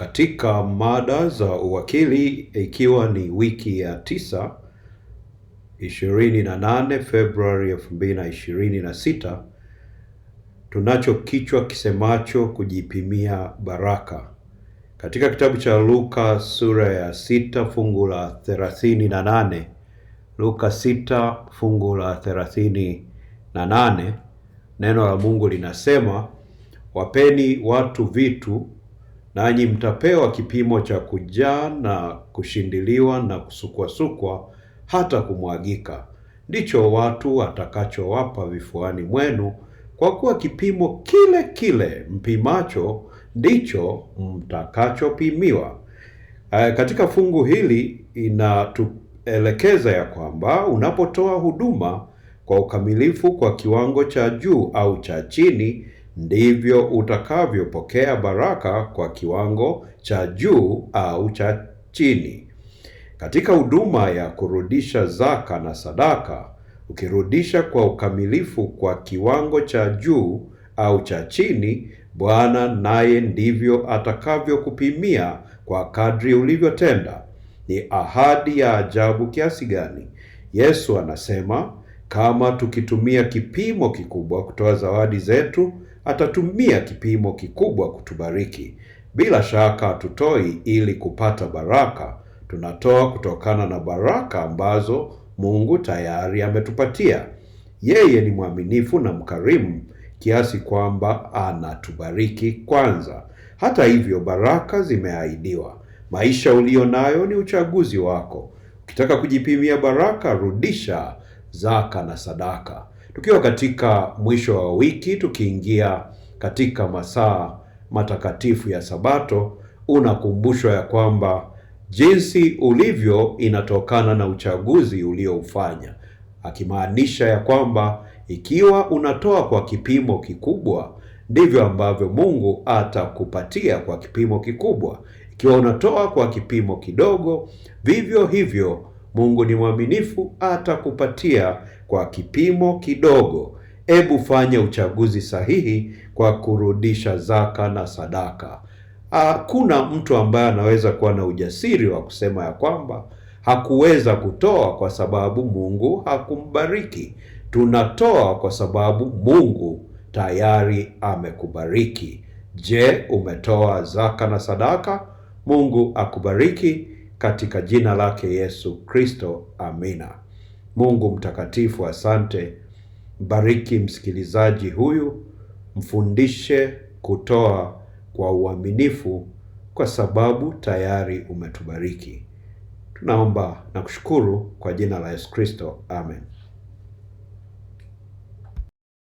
Katika mada za uwakili, ikiwa ni wiki ya 9, 28 Februari 2026, tunacho kichwa kisemacho kujipimia baraka. Katika kitabu cha Luka sura ya 6 fungu la 38, Luka 6 fungu la 38, neno la Mungu linasema, wapeni watu vitu, nanyi mtapewa kipimo cha kujaa na kushindiliwa na kusukwasukwa hata kumwagika. Ndicho watu watakachowapa vifuani mwenu, kwa kuwa kipimo kile kile mpimacho ndicho mtakachopimiwa. Katika fungu hili inatuelekeza ya kwamba unapotoa huduma kwa ukamilifu kwa kiwango cha juu au cha chini, ndivyo utakavyopokea baraka kwa kiwango cha juu au cha chini. Katika huduma ya kurudisha zaka na sadaka, ukirudisha kwa ukamilifu kwa kiwango cha juu au cha chini, Bwana naye ndivyo atakavyokupimia kwa kadri ulivyotenda. Ni ahadi ya ajabu kiasi gani! Yesu anasema, kama tukitumia kipimo kikubwa kutoa zawadi zetu, atatumia kipimo kikubwa kutubariki. Bila shaka hatutoi ili kupata baraka, tunatoa kutokana na baraka ambazo Mungu tayari ametupatia. Yeye ni mwaminifu na mkarimu kiasi kwamba anatubariki kwanza. Hata hivyo, baraka zimeahidiwa. Maisha ulio nayo ni uchaguzi wako. Ukitaka kujipimia baraka, rudisha zaka na sadaka. Tukiwa katika mwisho wa wiki, tukiingia katika masaa matakatifu ya Sabato, unakumbushwa ya kwamba jinsi ulivyo inatokana na uchaguzi ulioufanya, akimaanisha ya kwamba ikiwa unatoa kwa kipimo kikubwa, ndivyo ambavyo Mungu atakupatia kwa kipimo kikubwa. Ikiwa unatoa kwa kipimo kidogo, vivyo hivyo Mungu ni mwaminifu, atakupatia kwa kipimo kidogo. Hebu fanya uchaguzi sahihi kwa kurudisha zaka na sadaka. Hakuna mtu ambaye anaweza kuwa na ujasiri wa kusema ya kwamba hakuweza kutoa kwa sababu Mungu hakumbariki. Tunatoa kwa sababu Mungu tayari amekubariki. Je, umetoa zaka na sadaka? Mungu akubariki katika jina lake Yesu Kristo. Amina. Mungu mtakatifu, asante. Bariki msikilizaji huyu, mfundishe kutoa kwa uaminifu kwa sababu tayari umetubariki. Tunaomba na kushukuru kwa jina la Yesu Kristo. Amen.